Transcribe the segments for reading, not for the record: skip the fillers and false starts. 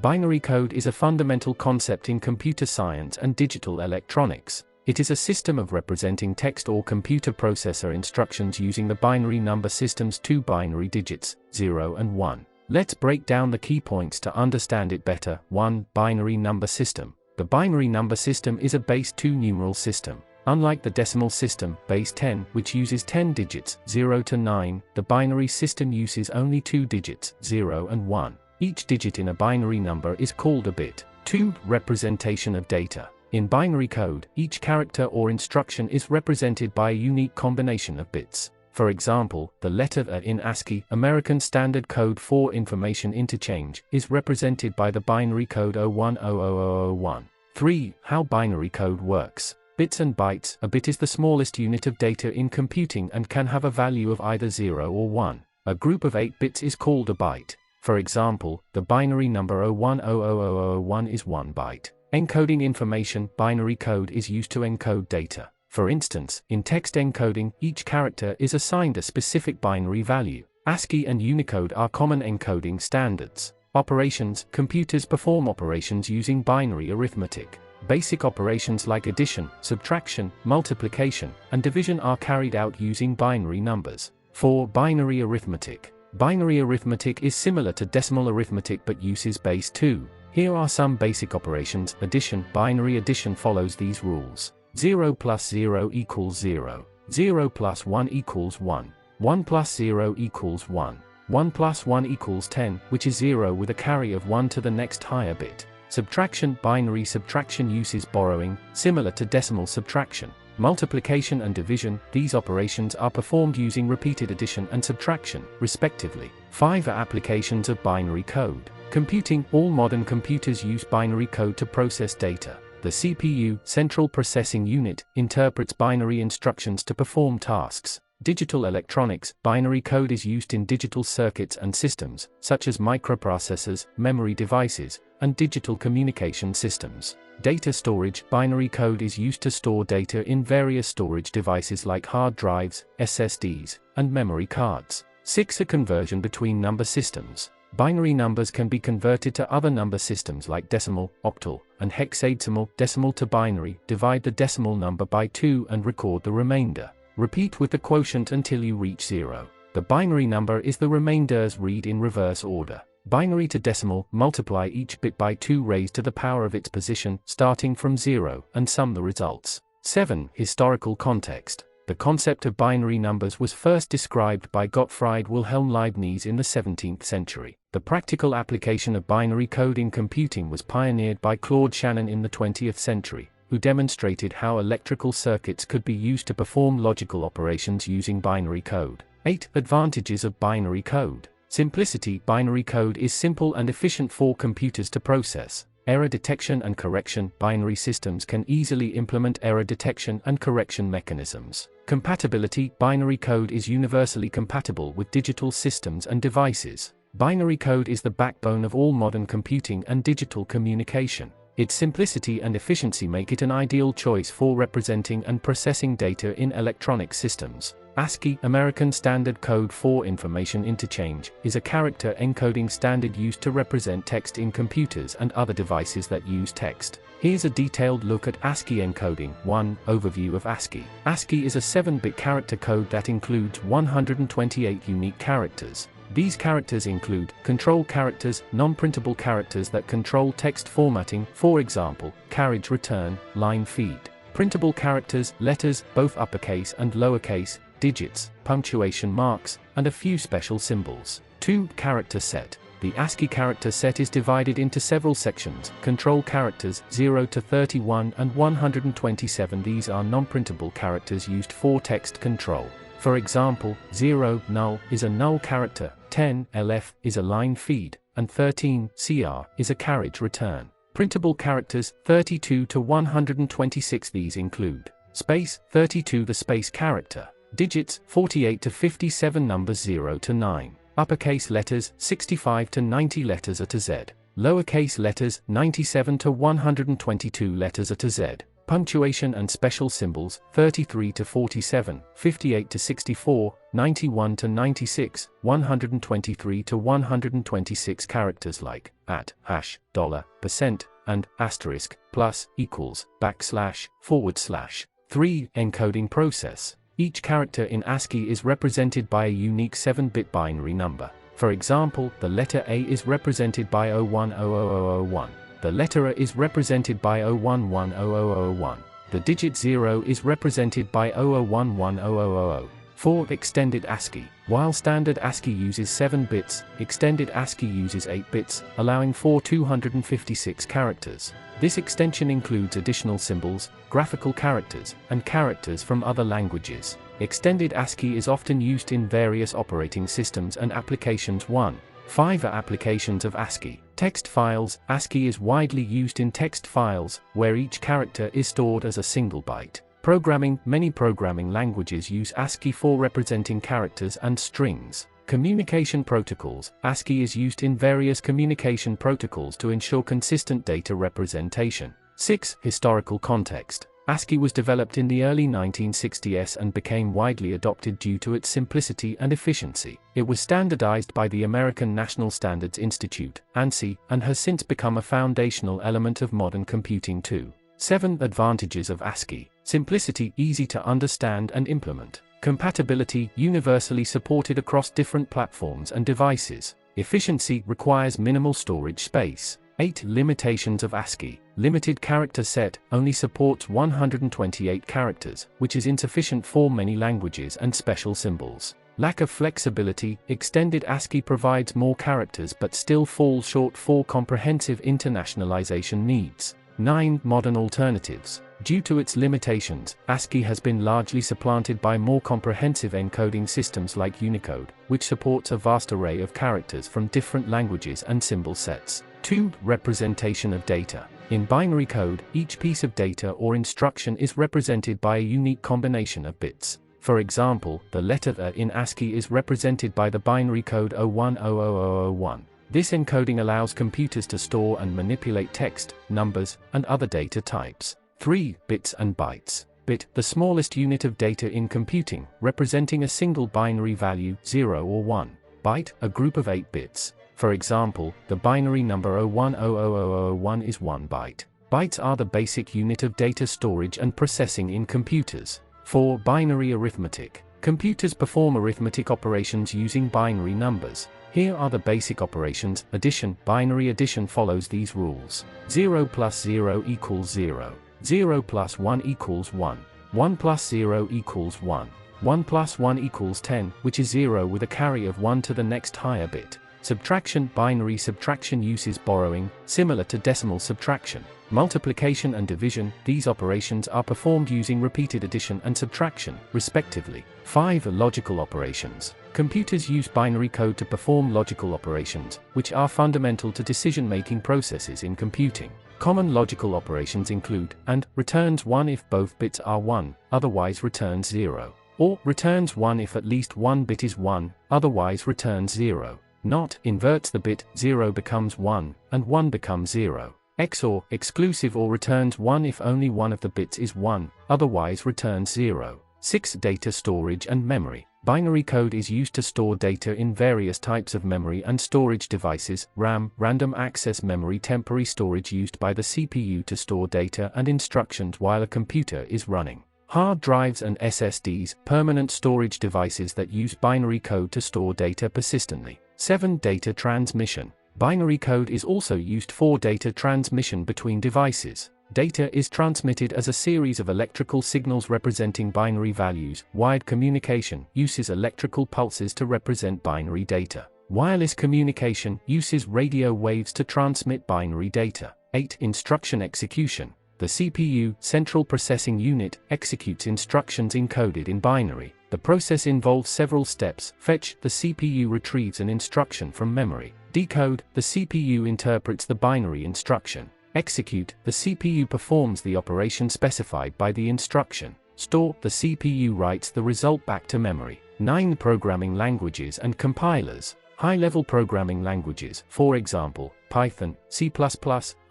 Binary code is a fundamental concept in computer science and digital electronics. It is a system of representing text or computer processor instructions using the binary number system's two binary digits, 0 and 1. Let's break down the key points to understand it better. 1. Binary number system. The binary number system is a base 2 numeral system. Unlike the decimal system, base 10, which uses 10 digits, 0 to 9, the binary system uses only 2 digits, 0 and 1. Each digit in a binary number is called a bit. 2. Representation of data. In binary code, each character or instruction is represented by a unique combination of bits. For example, the letter A in ASCII, American Standard Code for Information Interchange, is represented by the binary code 010001. 3. How binary code works. Bits and bytes. A bit is the smallest unit of data in computing and can have a value of either 0 or 1. A group of 8 bits is called a byte. For example, the binary number 010001 is 1 byte. Encoding information. Binary code is used to encode data. For instance, in text encoding, each character is assigned a specific binary value. ASCII and Unicode are common encoding standards. Operations. Computers perform operations using binary arithmetic. Basic operations like addition, subtraction, multiplication, and division are carried out using binary numbers. 4. Binary arithmetic. Binary arithmetic is similar to decimal arithmetic but uses base 2. Here are some basic operations. Addition. Binary addition follows these rules. 0 plus 0 equals 0. 0 plus 1 equals 1. 1 plus 0 equals 1. 1 plus 1 equals 10, which is 0 with a carry of 1 to the next higher bit. Subtraction. Binary subtraction uses borrowing, similar to decimal subtraction. Multiplication and division. These operations are performed using repeated addition and subtraction, respectively. 5. Applications of binary code. Computing. All modern computers use binary code to process data. The CPU, Central Processing Unit, interprets binary instructions to perform tasks. Digital electronics. Binary code is used in digital circuits and systems, such as microprocessors, memory devices, and digital communication systems. Data storage. Binary code is used to store data in various storage devices like hard drives, SSDs, and memory cards. 6. A conversion between number systems. Binary numbers can be converted to other number systems like decimal, octal, and hexadecimal. Decimal to binary. Divide the decimal number by 2 and record the remainder. Repeat with the quotient until you reach 0. The binary number is the remainders read in reverse order. Binary to decimal. Multiply each bit by 2 raised to the power of its position, starting from 0, and sum the results. 7. Historical context. The concept of binary numbers was first described by Gottfried Wilhelm Leibniz in the 17th century. The practical application of binary code in computing was pioneered by Claude Shannon in the 20th century, who demonstrated how electrical circuits could be used to perform logical operations using binary code. 8. Advantages of binary code. Simplicity. Binary code is simple and efficient for computers to process. Error detection and correction. Binary systems can easily implement error detection and correction mechanisms. Compatibility. Binary code is universally compatible with digital systems and devices. Binary code is the backbone of all modern computing and digital communication. Its simplicity and efficiency make it an ideal choice for representing and processing data in electronic systems. ASCII, American Standard Code for Information Interchange, is a character encoding standard used to represent text in computers and other devices that use text. Here's a detailed look at ASCII encoding. 1. Overview of ASCII. ASCII is a 7-bit character code that includes 128 unique characters. These characters include control characters, non-printable characters that control text formatting, for example, carriage return, line feed. Printable characters, letters, both uppercase and lowercase, digits, punctuation marks, and a few special symbols. 2. Character set. The ASCII character set is divided into several sections. Control characters, 0 to 31 and 127. These are non-printable characters used for text control. For example, 0, null, is a null character, 10, LF, is a line feed, and 13, CR, is a carriage return. Printable characters, 32 to 126. These include space, 32, the space character. Digits, 48 to 57. Numbers 0 to 9. Uppercase letters, 65 to 90 letters A to Z. Lowercase letters, 97 to 122 letters A to Z. Punctuation and special symbols, 33 to 47, 58 to 64, 91 to 96, 123 to 126 characters like @ hash, $, %, and asterisk, plus, equals, backslash, /. 3. Encoding process. Each character in ASCII is represented by a unique 7-bit binary number. For example, the letter A is represented by 010001. The letter A is represented by 01100001. The digit 0 is represented by 00110000. 4. Extended ASCII. While standard ASCII uses 7 bits, extended ASCII uses 8 bits, allowing for 256 characters. This extension includes additional symbols, graphical characters, and characters from other languages. Extended ASCII is often used in various operating systems and applications. 1. 5. Applications of ASCII. Text files. ASCII is widely used in text files, where each character is stored as a single byte. Programming. Many programming languages use ASCII for representing characters and strings. Communication protocols. ASCII is used in various communication protocols to ensure consistent data representation. 6. Historical context. ASCII was developed in the early 1960s and became widely adopted due to its simplicity and efficiency. It was standardized by the American National Standards Institute, ANSI, and has since become a foundational element of modern computing too. 7. Advantages of ASCII. Simplicity, easy to understand and implement. Compatibility, universally supported across different platforms and devices. Efficiency, requires minimal storage space. 8. Limitations of ASCII. Limited character set, only supports 128 characters, which is insufficient for many languages and special symbols. Lack of flexibility. Extended ASCII provides more characters but still falls short for comprehensive internationalization needs. 9. Modern alternatives. Due to its limitations, ASCII has been largely supplanted by more comprehensive encoding systems like Unicode, which supports a vast array of characters from different languages and symbol sets. 2. Representation of data. In binary code, each piece of data or instruction is represented by a unique combination of bits. For example, the letter A in ASCII is represented by the binary code 010001. This encoding allows computers to store and manipulate text, numbers, and other data types. 3. Bits and bytes. Bit, the smallest unit of data in computing, representing a single binary value, 0 or 1. Byte, a group of 8 bits. For example, the binary number 010001 is 1 byte. Bytes are the basic unit of data storage and processing in computers. 4. Binary arithmetic. Computers perform arithmetic operations using binary numbers. Here are the basic operations. Addition. Binary addition follows these rules. 0 plus 0 equals 0. 0 plus 1 equals 1. 1 plus 0 equals 1. 1 plus 1 equals 10, which is 0 with a carry of 1 to the next higher bit. Subtraction. Binary subtraction uses borrowing, similar to decimal subtraction. Multiplication and division. These operations are performed using repeated addition and subtraction, respectively. 5. Logical operations. Computers use binary code to perform logical operations, which are fundamental to decision-making processes in computing. Common logical operations include AND, returns 1 if both bits are 1, otherwise returns 0. Or, returns 1 if at least one bit is 1, otherwise returns 0. NOT, inverts the bit, 0 becomes 1, and 1 becomes 0. XOR, exclusive or returns 1 if only one of the bits is 1, otherwise returns 0. 6. Data storage and memory. Binary code is used to store data in various types of memory and storage devices. RAM, random access memory, temporary storage used by the CPU to store data and instructions while a computer is running. Hard drives and SSDs, permanent storage devices that use binary code to store data persistently. 7. Data transmission. Binary code is also used for data transmission between devices. Data is transmitted as a series of electrical signals representing binary values. Wired communication uses electrical pulses to represent binary data. Wireless communication uses radio waves to transmit binary data. 8. Instruction execution. The CPU, central processing unit, executes instructions encoded in binary. The process involves several steps. Fetch, the CPU retrieves an instruction from memory. Decode, the CPU interprets the binary instruction. Execute, the CPU performs the operation specified by the instruction. Store, the CPU writes the result back to memory. 9. Programming languages and compilers. High-level programming languages, for example, Python, C++,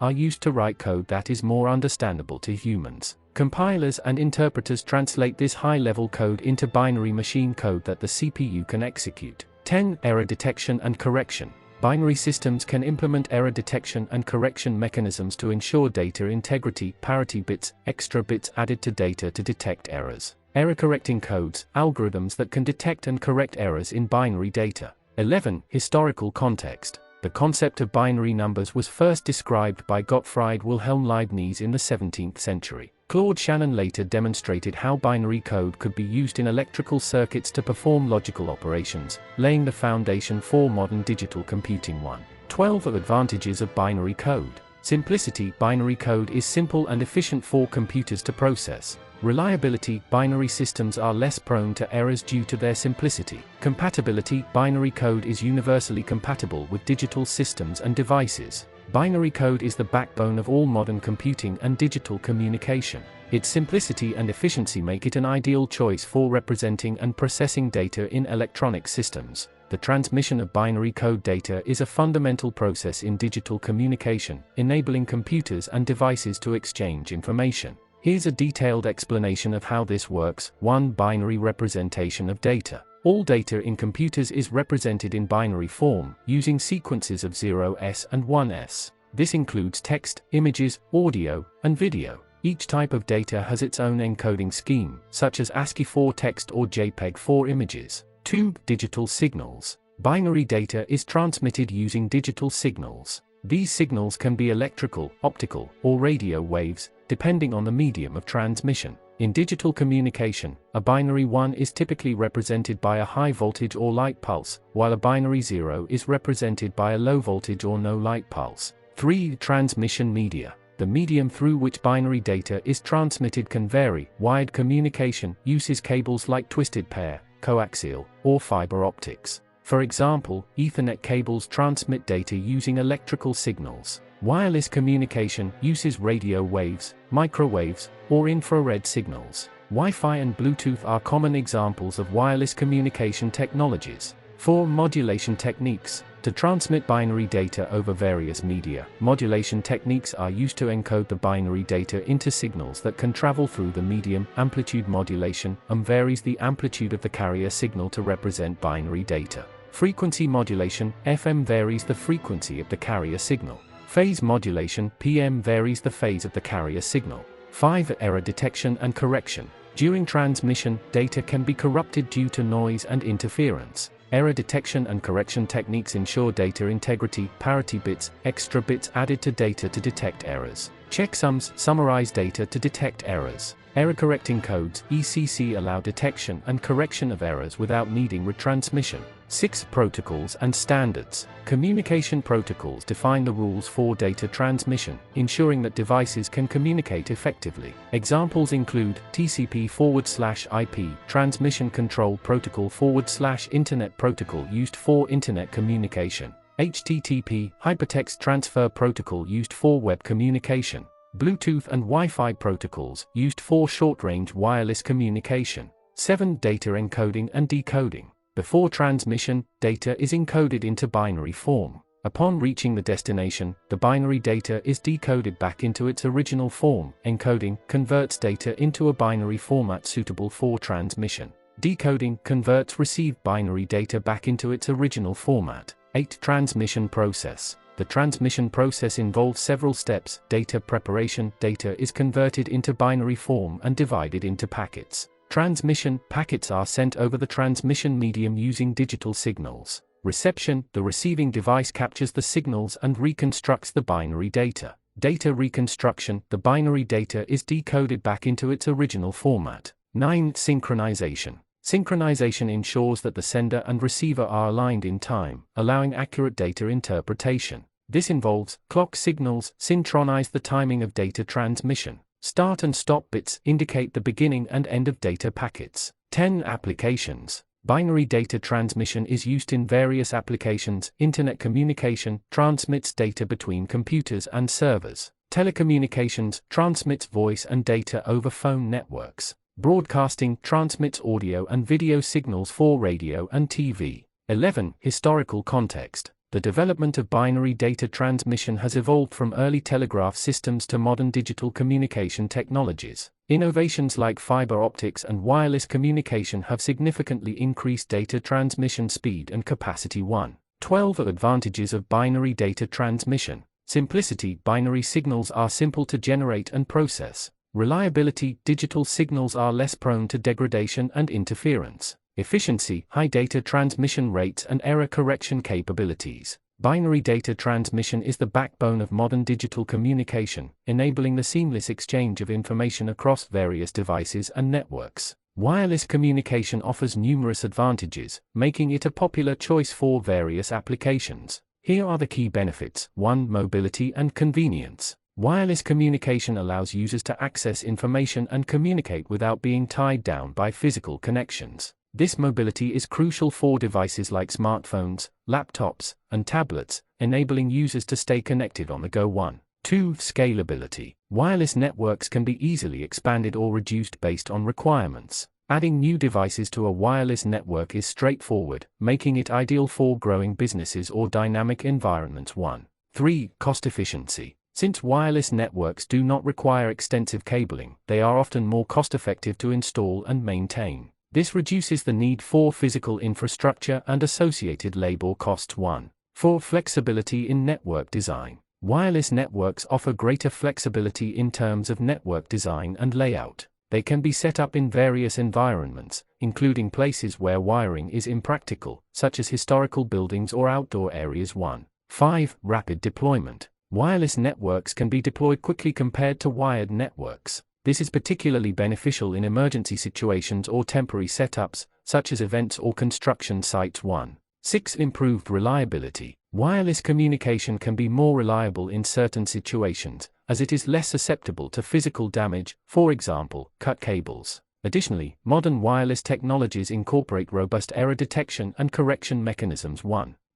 are used to write code that is more understandable to humans. Compilers and interpreters translate this high-level code into binary machine code that the CPU can execute. 10. Error detection and correction. Binary systems can implement error detection and correction mechanisms to ensure data integrity, parity bits, extra bits added to data to detect errors. Error correcting codes, algorithms that can detect and correct errors in binary data. 11. Historical context. The concept of binary numbers was first described by Gottfried Wilhelm Leibniz in the 17th century. Claude Shannon later demonstrated how binary code could be used in electrical circuits to perform logical operations, laying the foundation for modern digital computing. 12. Advantages of binary code. Simplicity. Binary code is simple and efficient for computers to process. Reliability. Binary systems are less prone to errors due to their simplicity. Compatibility. Binary code is universally compatible with digital systems and devices. Binary code is the backbone of all modern computing and digital communication. Its simplicity and efficiency make it an ideal choice for representing and processing data in electronic systems. The transmission of binary code data is a fundamental process in digital communication, enabling computers and devices to exchange information. Here's a detailed explanation of how this works. 1. Binary representation of data. All data in computers is represented in binary form, using sequences of 0s and 1s. This includes text, images, audio, and video. Each type of data has its own encoding scheme, such as ASCII for text or JPEG for images. 2. Digital signals. Binary data is transmitted using digital signals. These signals can be electrical, optical, or radio waves, depending on the medium of transmission. In digital communication, a binary 1 is typically represented by a high voltage or light pulse, while a binary 0 is represented by a low voltage or no light pulse. 3. Transmission media. The medium through which binary data is transmitted can vary. Wired communication uses cables like twisted pair, coaxial, or fiber optics. For example, Ethernet cables transmit data using electrical signals. Wireless communication uses radio waves, microwaves, or infrared signals. Wi-Fi and Bluetooth are common examples of wireless communication technologies. 4. Modulation techniques. To transmit binary data over various media, modulation techniques are used to encode the binary data into signals that can travel through the medium. Amplitude modulation varies the amplitude of the carrier signal to represent binary data. Frequency modulation, FM, varies the frequency of the carrier signal. Phase modulation, PM, varies the phase of the carrier signal. 5. Error detection and correction. During transmission, data can be corrupted due to noise and interference. Error detection and correction techniques ensure data integrity, parity bits, extra bits added to data to detect errors. Checksums summarize data to detect errors. Error correcting codes, ECC, allow detection and correction of errors without needing retransmission. 6. Protocols and standards. Communication protocols define the rules for data transmission, ensuring that devices can communicate effectively. Examples include TCP/IP, Transmission Control Protocol / Internet Protocol used for Internet communication. HTTP, Hypertext Transfer Protocol used for web communication. Bluetooth and Wi-Fi protocols, used for short-range wireless communication. 7. Data encoding and decoding. Before transmission, data is encoded into binary form. Upon reaching the destination, the binary data is decoded back into its original form. Encoding converts data into a binary format suitable for transmission. Decoding converts received binary data back into its original format. 8. Transmission process. The transmission process involves several steps. Data preparation. Data is converted into binary form and divided into packets. Transmission. Packets are sent over the transmission medium using digital signals. Reception. The receiving device captures the signals and reconstructs the binary data. Data reconstruction. The binary data is decoded back into its original format. 9. Synchronization. Synchronization ensures that the sender and receiver are aligned in time, allowing accurate data interpretation. This involves clock signals synchronize the timing of data transmission. Start and stop bits indicate the beginning and end of data packets. 10. Applications. Binary data transmission is used in various applications. Internet communication transmits data between computers and servers. Telecommunications transmits voice and data over phone networks. Broadcasting transmits audio and video signals for radio and TV. 11. Historical context. The development of binary data transmission has evolved from early telegraph systems to modern digital communication technologies. Innovations like fiber optics and wireless communication have significantly increased data transmission speed and capacity. 12 Advantages of binary data transmission. Simplicity. Binary signals are simple to generate and process. Reliability. Digital signals are less prone to degradation and interference. Efficiency. High data transmission rates and error correction capabilities. Binary data transmission is the backbone of modern digital communication, enabling the seamless exchange of information across various devices and networks. Wireless communication offers numerous advantages, making it a popular choice for various applications. Here are the key benefits. 1. Mobility and convenience. Wireless communication allows users to access information and communicate without being tied down by physical connections. This mobility is crucial for devices like smartphones, laptops, and tablets, enabling users to stay connected on the go. 2. Scalability. Wireless networks can be easily expanded or reduced based on requirements. Adding new devices to a wireless network is straightforward, making it ideal for growing businesses or dynamic environments. 3. Cost efficiency. Since wireless networks do not require extensive cabling, they are often more cost-effective to install and maintain. This reduces the need for physical infrastructure and associated labor costs. 4. Flexibility in network design. Wireless networks offer greater flexibility in terms of network design and layout. They can be set up in various environments, including places where wiring is impractical, such as historical buildings or outdoor areas. 5. Rapid deployment. Wireless networks can be deployed quickly compared to wired networks. This is particularly beneficial in emergency situations or temporary setups, such as events or construction sites. 6. Improved reliability. Wireless communication can be more reliable in certain situations, as it is less susceptible to physical damage, for example, cut cables. Additionally, modern wireless technologies incorporate robust error detection and correction mechanisms.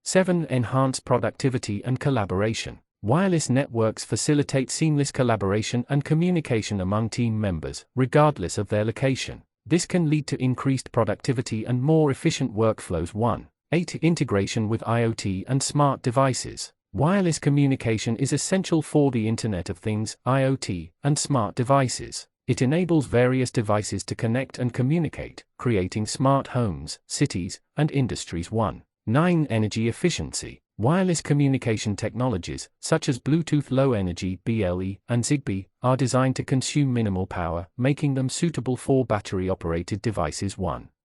7. Enhanced productivity and collaboration. Wireless networks facilitate seamless collaboration and communication among team members, regardless of their location. This can lead to increased productivity and more efficient workflows. 8. Integration with IoT and smart devices. Wireless communication is essential for the Internet of Things, IoT, and smart devices. It enables various devices to connect and communicate, creating smart homes, cities, and industries. 9. Energy efficiency. Wireless communication technologies, such as Bluetooth Low Energy (BLE) and Zigbee, are designed to consume minimal power, making them suitable for battery-operated devices.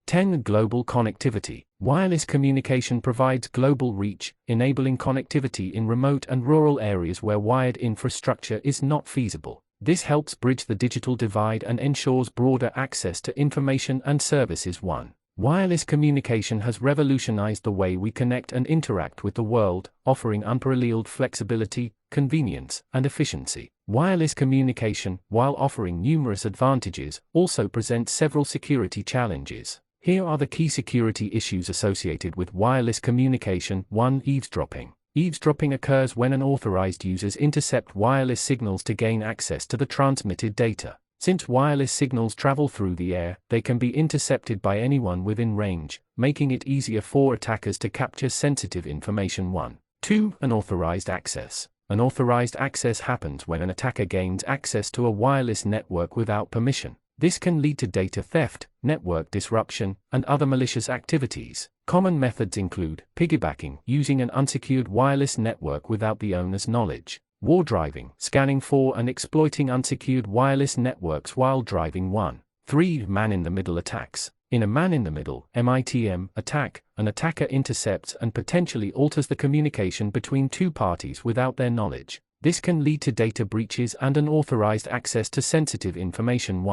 10. Global connectivity. Wireless communication provides global reach, enabling connectivity in remote and rural areas where wired infrastructure is not feasible. This helps bridge the digital divide and ensures broader access to information and services. Wireless communication has revolutionized the way we connect and interact with the world, offering unparalleled flexibility, convenience, and efficiency. Wireless communication, while offering numerous advantages, also presents several security challenges. Here are the key security issues associated with wireless communication. 1. Eavesdropping. Eavesdropping occurs when unauthorized users intercept wireless signals to gain access to the transmitted data. Since wireless signals travel through the air, they can be intercepted by anyone within range, making it easier for attackers to capture sensitive information. 2. Unauthorized access. Unauthorized access happens when an attacker gains access to a wireless network without permission. This can lead to data theft, network disruption, and other malicious activities. Common methods include piggybacking, using an unsecured wireless network without the owner's knowledge; war driving, scanning for and exploiting unsecured wireless networks while driving. 3. Man-in-the-middle attacks. In a man-in-the-middle (MITM) attack, an attacker intercepts and potentially alters the communication between two parties without their knowledge. This can lead to data breaches and unauthorized access to sensitive information.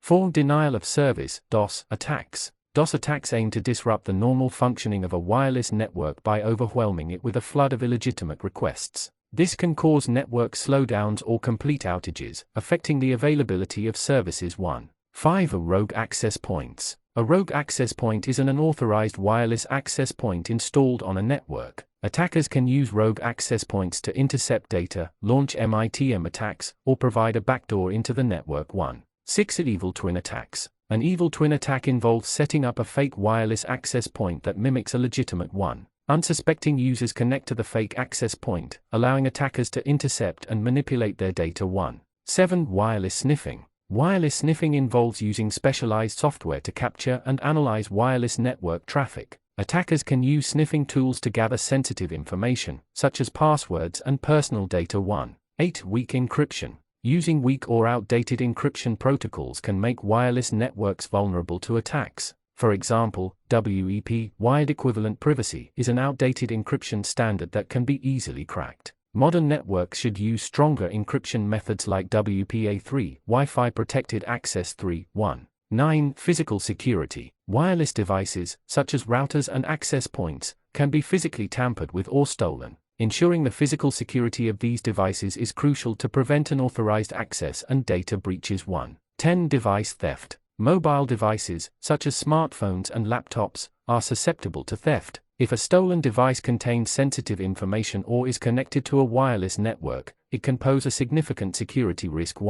4. Denial of service (DOS) attacks. DOS attacks aim to disrupt the normal functioning of a wireless network by overwhelming it with a flood of illegitimate requests. This can cause network slowdowns or complete outages, affecting the availability of services. 5. Rogue access points. A rogue access point is an unauthorized wireless access point installed on a network. Attackers can use rogue access points to intercept data, launch MITM attacks, or provide a backdoor into the network. 6. Evil twin attacks. An evil twin attack involves setting up a fake wireless access point that mimics a legitimate one. Unsuspecting users connect to the fake access point, allowing attackers to intercept and manipulate their data. 7. Wireless sniffing. Wireless sniffing involves using specialized software to capture and analyze wireless network traffic. Attackers can use sniffing tools to gather sensitive information, such as passwords and personal data. 8. Weak encryption. Using weak or outdated encryption protocols can make wireless networks vulnerable to attacks. For example, WEP, Wired Equivalent Privacy, is an outdated encryption standard that can be easily cracked. Modern networks should use stronger encryption methods like WPA3, Wi-Fi Protected Access 3. 9. Physical security. Wireless devices, such as routers and access points, can be physically tampered with or stolen. Ensuring the physical security of these devices is crucial to prevent unauthorized access and data breaches. 10. Device theft. Mobile devices, such as smartphones and laptops, are susceptible to theft. If a stolen device contains sensitive information or is connected to a wireless network, it can pose a significant security risk.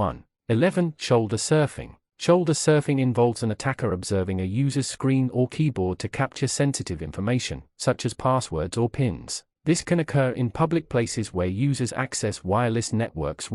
11. Shoulder surfing. Shoulder surfing involves an attacker observing a user's screen or keyboard to capture sensitive information, such as passwords or pins. This can occur in public places where users access wireless networks.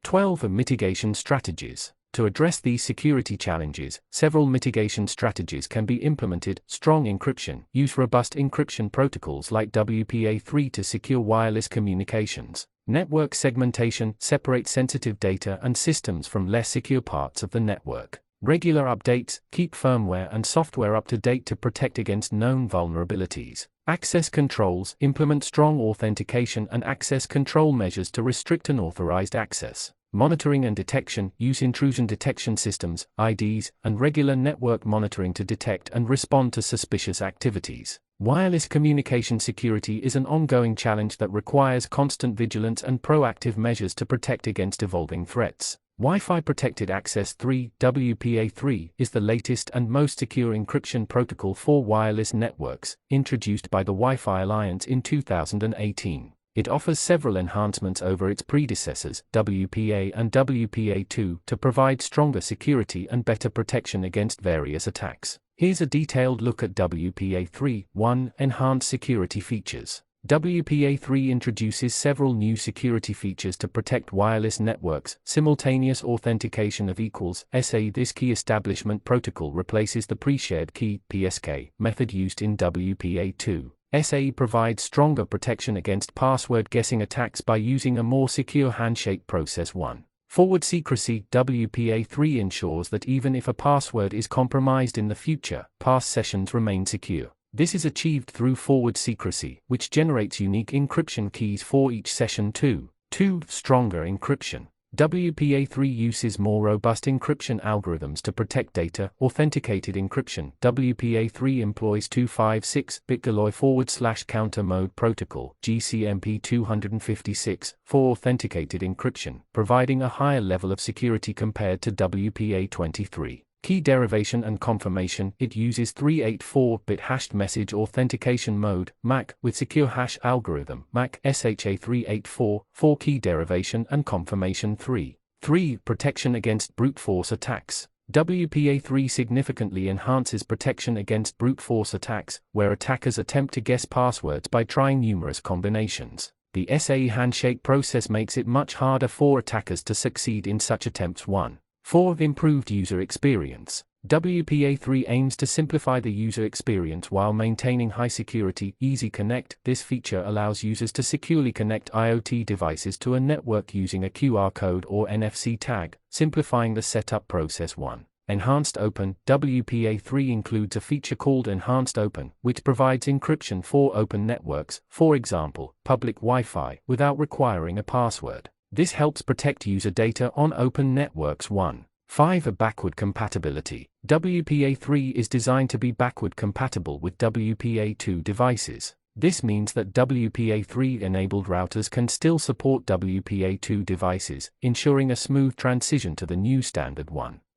12. Mitigation strategies. To address these security challenges, several mitigation strategies can be implemented. Strong encryption. Use robust encryption protocols like WPA3 to secure wireless communications. Network segmentation. Separate sensitive data and systems from less secure parts of the network. Regular updates. Keep firmware and software up to date to protect against known vulnerabilities. Access controls. Implement strong authentication and access control measures to restrict unauthorized access. Monitoring and detection. Use intrusion detection systems, IDs, and regular network monitoring to detect and respond to suspicious activities. Wireless communication security is an ongoing challenge that requires constant vigilance and proactive measures to protect against evolving threats. Wi-Fi Protected Access 3, WPA3, is the latest and most secure encryption protocol for wireless networks, introduced by the Wi-Fi Alliance in 2018. It offers several enhancements over its predecessors, WPA and WPA2, to provide stronger security and better protection against various attacks. Here's a detailed look at WPA3. 1. Enhanced security features. WPA3 introduces several new security features to protect wireless networks. Simultaneous authentication of equals (SA). This key establishment protocol replaces the pre-shared key (PSK) method used in WPA2. SA provides stronger protection against password guessing attacks by using a more secure handshake process. 1. Forward secrecy. WPA3 ensures that even if a password is compromised in the future, past sessions remain secure. This is achieved through forward secrecy, which generates unique encryption keys for each session. 2. Stronger encryption. WPA3 uses more robust encryption algorithms to protect data. Authenticated encryption. WPA3 employs 256-bit Galloy/counter mode protocol (GCMP 256) for authenticated encryption, providing a higher level of security compared to WPA23. Key derivation and confirmation. It uses 384-bit hashed message authentication mode (MAC) with secure hash algorithm (MAC SHA-384) for key derivation and confirmation. 3. Protection against brute force attacks. WPA3 significantly enhances protection against brute force attacks, where attackers attempt to guess passwords by trying numerous combinations. The SA handshake process makes it much harder for attackers to succeed in such attempts. 4. Improved user experience. WPA3 aims to simplify the user experience while maintaining high security. Easy Connect. This feature allows users to securely connect IoT devices to a network using a QR code or NFC tag, simplifying the setup process. 1. Enhanced Open. WPA3 includes a feature called Enhanced Open, which provides encryption for open networks, for example, public Wi-Fi, without requiring a password. This helps protect user data on open networks. 5. Backward compatibility. WPA3 is designed to be backward compatible with WPA2 devices. This means that WPA3-enabled routers can still support WPA2 devices, ensuring a smooth transition to the new standard.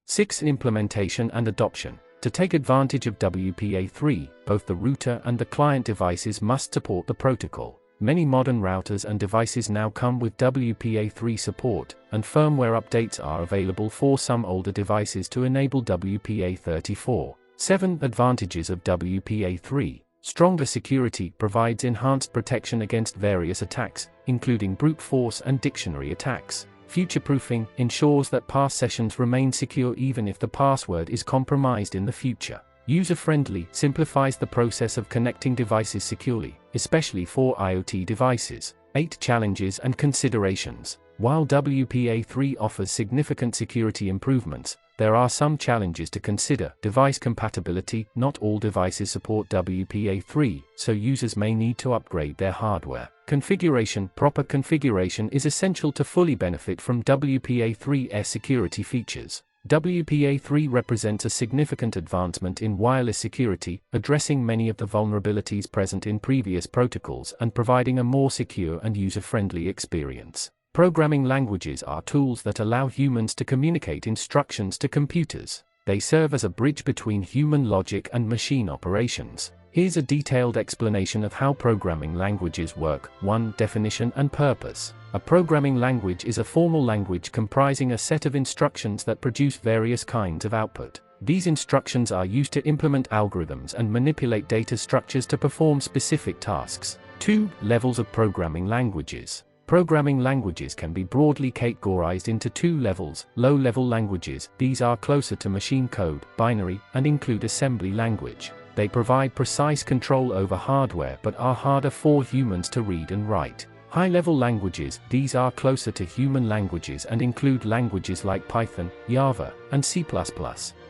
6. Implementation and adoption. To take advantage of WPA3, both the router and the client devices must support the protocol. Many modern routers and devices now come with WPA3 support, and firmware updates are available for some older devices to enable WPA34. 7. Advantages of WPA3. Stronger security provides enhanced protection against various attacks, including brute force and dictionary attacks. Future-proofing ensures that past sessions remain secure even if the password is compromised in the future. User-friendly simplifies the process of connecting devices securely, especially for IoT devices. 8 Challenges and considerations. While WPA3 offers significant security improvements, there are some challenges to consider. Device compatibility. Not all devices support WPA3, so users may need to upgrade their hardware. Configuration. Proper configuration is essential to fully benefit from WPA3's security features. WPA3 represents a significant advancement in wireless security, addressing many of the vulnerabilities present in previous protocols and providing a more secure and user-friendly experience. Programming languages are tools that allow humans to communicate instructions to computers. They serve as a bridge between human logic and machine operations. Here's a detailed explanation of how programming languages work. 1. Definition and purpose. A programming language is a formal language comprising a set of instructions that produce various kinds of output. These instructions are used to implement algorithms and manipulate data structures to perform specific tasks. 2. Levels of programming languages. Programming languages can be broadly categorized into 2 levels. Low-level languages. These are closer to machine code, binary, and include assembly language. They provide precise control over hardware but are harder for humans to read and write. High-level languages. These are closer to human languages and include languages like Python, Java, and C++.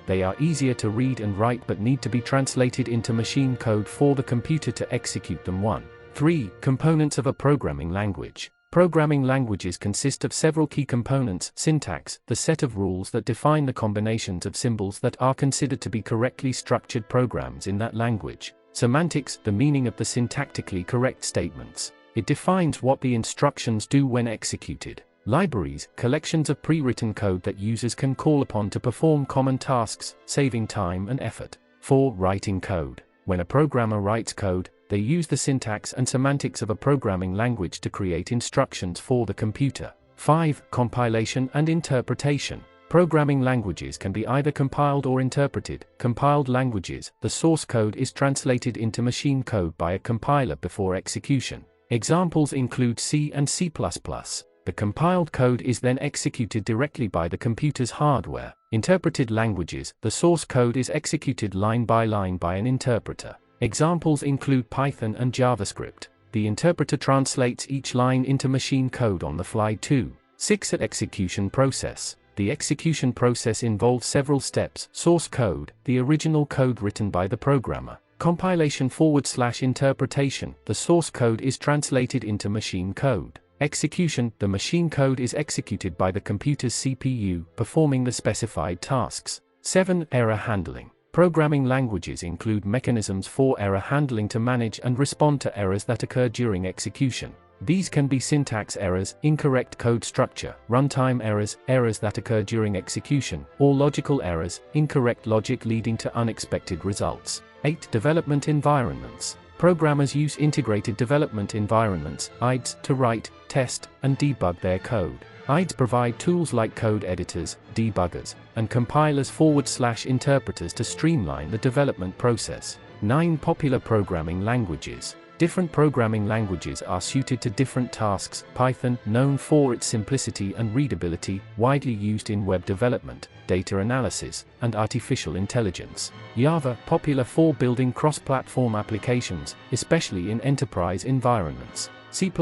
They are easier to read and write but need to be translated into machine code for the computer to execute them. 1. 3. Components of a programming language. Programming languages consist of several key components. Syntax, the set of rules that define the combinations of symbols that are considered to be correctly structured programs in that language. Semantics, the meaning of the syntactically correct statements. It defines what the instructions do when executed. Libraries, collections of pre-written code that users can call upon to perform common tasks, saving time and effort. 4. Writing code. When a programmer writes code, they use the syntax and semantics of a programming language to create instructions for the computer. 5. Compilation and interpretation. Programming languages can be either compiled or interpreted. Compiled languages, the source code is translated into machine code by a compiler before execution. Examples include C and C++. The compiled code is then executed directly by the computer's hardware. Interpreted languages, the source code is executed line by line by an interpreter. Examples include Python and JavaScript. The interpreter translates each line into machine code on the fly too. 6. Execution process. The execution process involves several steps. Source code, the original code written by the programmer. Compilation/interpretation, the source code is translated into machine code. Execution, the machine code is executed by the computer's CPU, performing the specified tasks. 7. Error handling. Programming languages include mechanisms for error handling to manage and respond to errors that occur during execution. These can be syntax errors, incorrect code structure, runtime errors, errors that occur during execution, or logical errors, incorrect logic leading to unexpected results. 8. Development environments. Programmers use integrated development environments, IDEs, to write, test, and debug their code. IDEs provide tools like code editors, debuggers, and compilers/interpreters to streamline the development process. 9. Popular programming languages. Different programming languages are suited to different tasks. Python, known for its simplicity and readability, widely used in web development, data analysis, and artificial intelligence. Java, popular for building cross-platform applications, especially in enterprise environments. C++,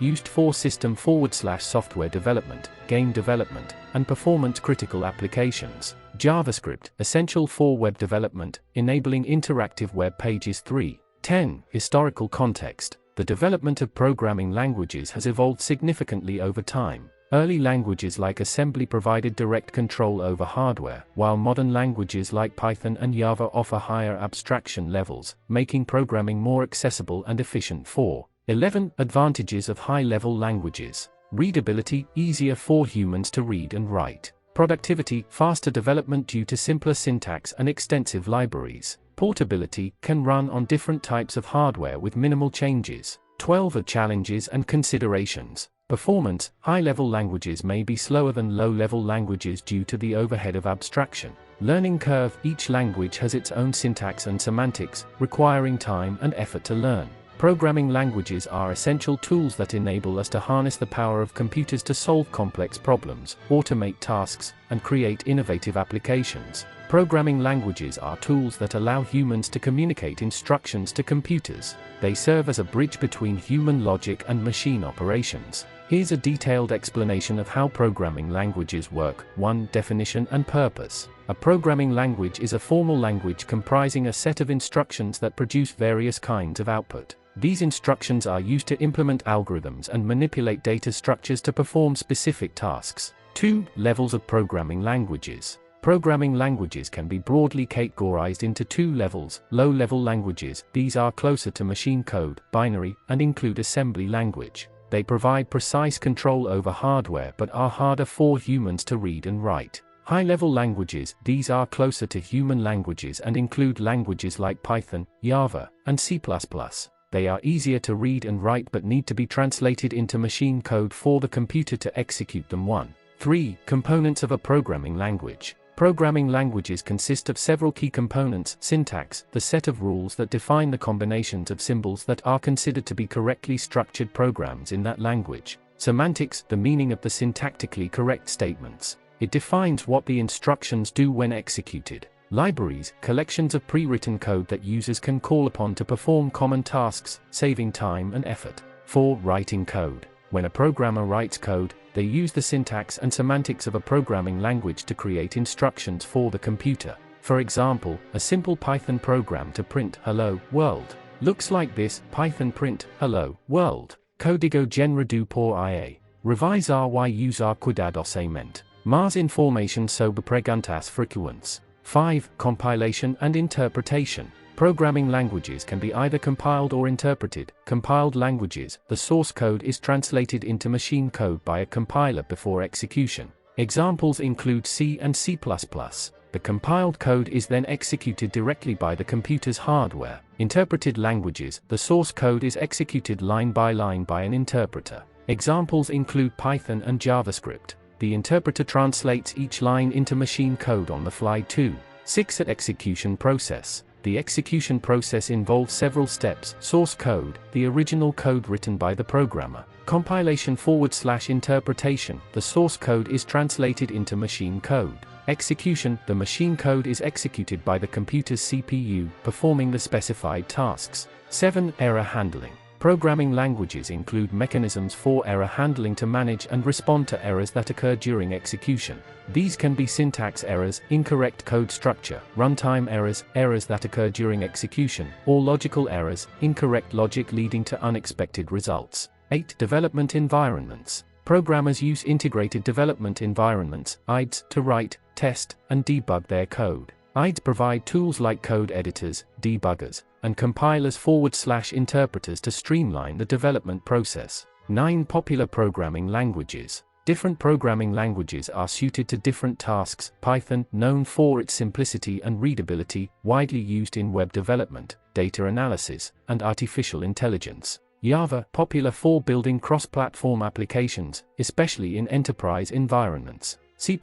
used for system/software development, game development, and performance-critical applications. JavaScript, essential for web development, enabling interactive web pages. 3. 10. Historical context. The development of programming languages has evolved significantly over time. Early languages like assembly provided direct control over hardware, while modern languages like Python and Java offer higher abstraction levels, making programming more accessible and efficient. 4. 11. Advantages of high-level languages. Readability, easier for humans to read and write. Productivity, faster development due to simpler syntax and extensive libraries. Portability, can run on different types of hardware with minimal changes. 12. Challenges and considerations. Performance, high-level languages may be slower than low-level languages due to the overhead of abstraction. Learning curve. Each language has its own syntax and semantics, requiring time and effort to learn. Programming languages are essential tools that enable us to harness the power of computers to solve complex problems, automate tasks, and create innovative applications. Programming languages are tools that allow humans to communicate instructions to computers. They serve as a bridge between human logic and machine operations. Here's a detailed explanation of how programming languages work. 1. Definition and purpose. A programming language is a formal language comprising a set of instructions that produce various kinds of output. These instructions are used to implement algorithms and manipulate data structures to perform specific tasks. 2. Levels of programming languages. Programming languages can be broadly categorized into 2 levels. Low-level languages. These are closer to machine code, binary, and include assembly language. They provide precise control over hardware but are harder for humans to read and write. High-level languages. These are closer to human languages and include languages like Python, Java, and C++. They are easier to read and write but need to be translated into machine code for the computer to execute them. 1. 3. Components of a programming language. Programming languages consist of several key components. Syntax, the set of rules that define the combinations of symbols that are considered to be correctly structured programs in that language. Semantics, the meaning of the syntactically correct statements. It defines what the instructions do when executed. Libraries, collections of pre-written code that users can call upon to perform common tasks, saving time and effort. 4. Writing code. When a programmer writes code, they use the syntax and semantics of a programming language to create instructions for the computer. For example, a simple Python program to print "Hello, world" looks like this: Python print "Hello, world". Código generado por IA. Revise y usar cuidadosamente. Más información sobre preguntas frecuentes. 5. Compilation and interpretation. Programming languages can be either compiled or interpreted. Compiled languages, the source code is translated into machine code by a compiler before execution. Examples include C and C++. The compiled code is then executed directly by the computer's hardware. Interpreted languages, the source code is executed line by an interpreter. Examples include Python and JavaScript. The interpreter translates each line into machine code on the fly. 2. 6. Execution process. The execution process involves several steps. Source code, the original code written by the programmer. Compilation / interpretation, the source code is translated into machine code. Execution, the machine code is executed by the computer's CPU, performing the specified tasks. 7. Error handling. Programming languages include mechanisms for error handling to manage and respond to errors that occur during execution. These can be syntax errors, incorrect code structure, runtime errors, errors that occur during execution, or logical errors, incorrect logic leading to unexpected results. 8. Development environments. Programmers use integrated development environments, IDEs, to write, test, and debug their code. IDEs provide tools like code editors, debuggers, and compilers / interpreters to streamline the development process. 9. Popular programming languages. Different programming languages are suited to different tasks. Python, known for its simplicity and readability, widely used in web development, data analysis, and artificial intelligence. Java, popular for building cross-platform applications, especially in enterprise environments. C++,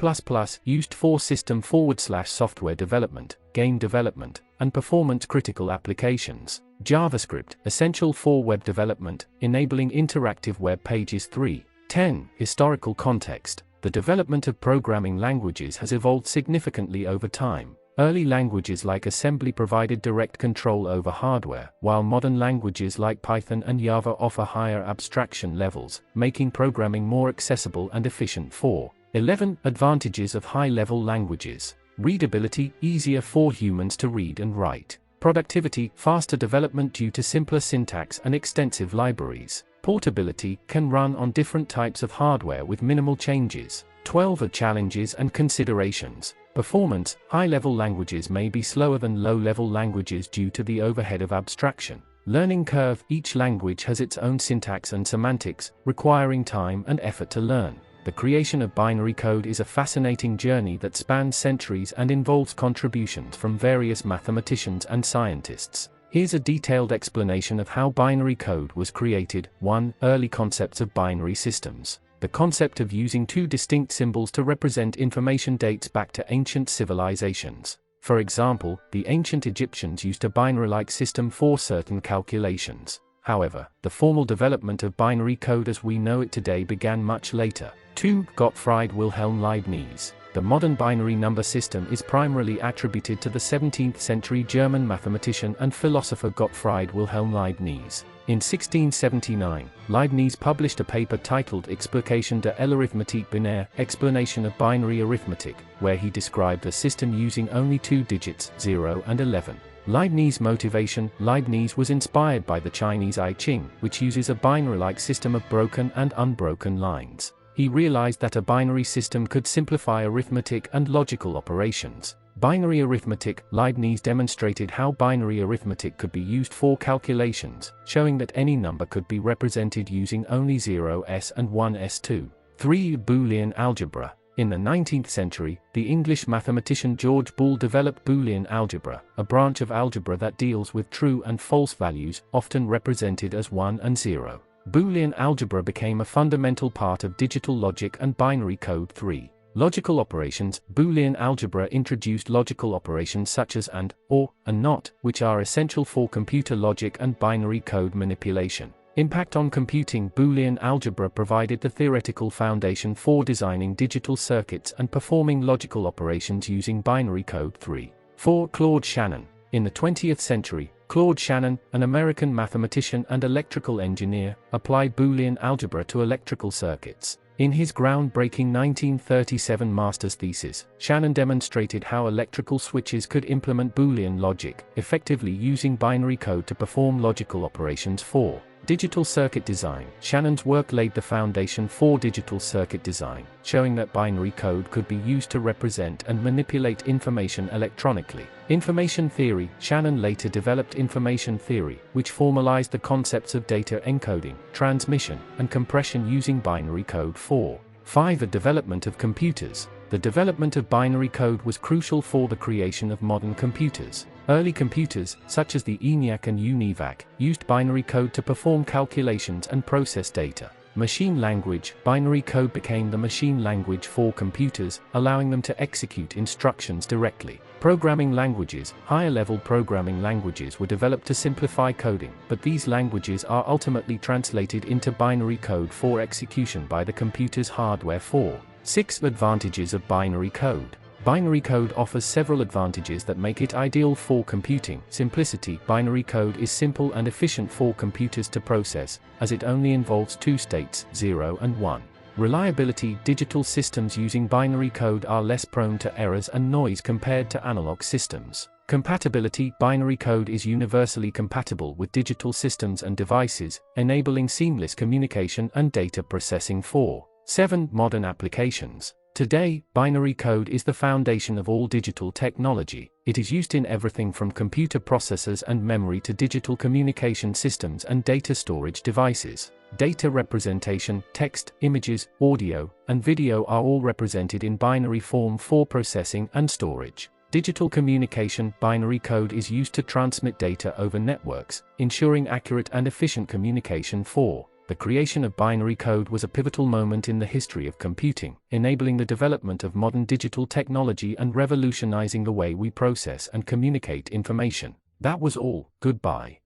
used for system / software development, game development, and performance-critical applications. JavaScript, essential for web development, enabling interactive web pages. 3. 10. Historical context. The development of programming languages has evolved significantly over time. Early languages like assembly provided direct control over hardware, while modern languages like Python and Java offer higher abstraction levels, making programming more accessible and efficient. 4. 11. Advantages of high-level languages. Readability, easier for humans to read and write. Productivity, faster development due to simpler syntax and extensive libraries. Portability, can run on different types of hardware with minimal changes. 12. Challenges and considerations. Performance, high-level languages may be slower than low-level languages due to the overhead of abstraction. Learning curve, each language has its own syntax and semantics, requiring time and effort to learn. The creation of binary code is a fascinating journey that spans centuries and involves contributions from various mathematicians and scientists. Here's a detailed explanation of how binary code was created. 1. Early concepts of binary systems. The concept of using two distinct symbols to represent information dates back to ancient civilizations. For example, the ancient Egyptians used a binary-like system for certain calculations. However, the formal development of binary code as we know it today began much later. 2. Gottfried Wilhelm Leibniz. The modern binary number system is primarily attributed to the 17th century German mathematician and philosopher Gottfried Wilhelm Leibniz. In 1679, Leibniz published a paper titled Explication de l'arithmétique binaire, Explanation of Binary Arithmetic, where he described a system using only two digits, 0 and 11. Leibniz's motivation: Leibniz was inspired by the Chinese I Ching, which uses a binary-like system of broken and unbroken lines. He realized that a binary system could simplify arithmetic and logical operations. Binary arithmetic: Leibniz demonstrated how binary arithmetic could be used for calculations, showing that any number could be represented using only 0s and 1s2. 3. Boolean algebra. In the 19th century, the English mathematician George Boole developed Boolean algebra, a branch of algebra that deals with true and false values, often represented as 1 and 0. Boolean algebra became a fundamental part of digital logic and binary code. 3. Logical operations. Boolean algebra introduced logical operations such as and, or, and not, which are essential for computer logic and binary code manipulation. Impact on computing. Boolean algebra provided the theoretical foundation for designing digital circuits and performing logical operations using binary code. 3. 4. Claude Shannon. In the 20th century, Claude Shannon, an American mathematician and electrical engineer, applied Boolean algebra to electrical circuits. In his groundbreaking 1937 master's thesis, Shannon demonstrated how electrical switches could implement Boolean logic, effectively using binary code to perform logical operations. 4. Digital circuit design. Shannon's work laid the foundation for digital circuit design, showing that binary code could be used to represent and manipulate information electronically. Information theory. Shannon later developed information theory, which formalized the concepts of data encoding, transmission, and compression using binary code. 4. 5. The development of computers. The development of binary code was crucial for the creation of modern computers. Early computers, such as the ENIAC and UNIVAC, used binary code to perform calculations and process data. Machine language. Binary code became the machine language for computers, allowing them to execute instructions directly. Programming languages. Higher-level programming languages were developed to simplify coding, but these languages are ultimately translated into binary code for execution by the computer's hardware. 4. 6. Advantages of binary code. Binary code offers several advantages that make it ideal for computing. Simplicity. Binary code is simple and efficient for computers to process, as it only involves two states, 0 and 1. Reliability. Digital systems using binary code are less prone to errors and noise compared to analog systems. Compatibility. Binary code is universally compatible with digital systems and devices, enabling seamless communication and data processing. 4. 7. Modern applications. Today, binary code is the foundation of all digital technology. It is used in everything from computer processors and memory to digital communication systems and data storage devices. Data representation. Text, images, audio, and video are all represented in binary form for processing and storage. Digital communication. Binary code is used to transmit data over networks, ensuring accurate and efficient communication. 4. The creation of binary code was a pivotal moment in the history of computing, enabling the development of modern digital technology and revolutionizing the way we process and communicate information. That was all. Goodbye.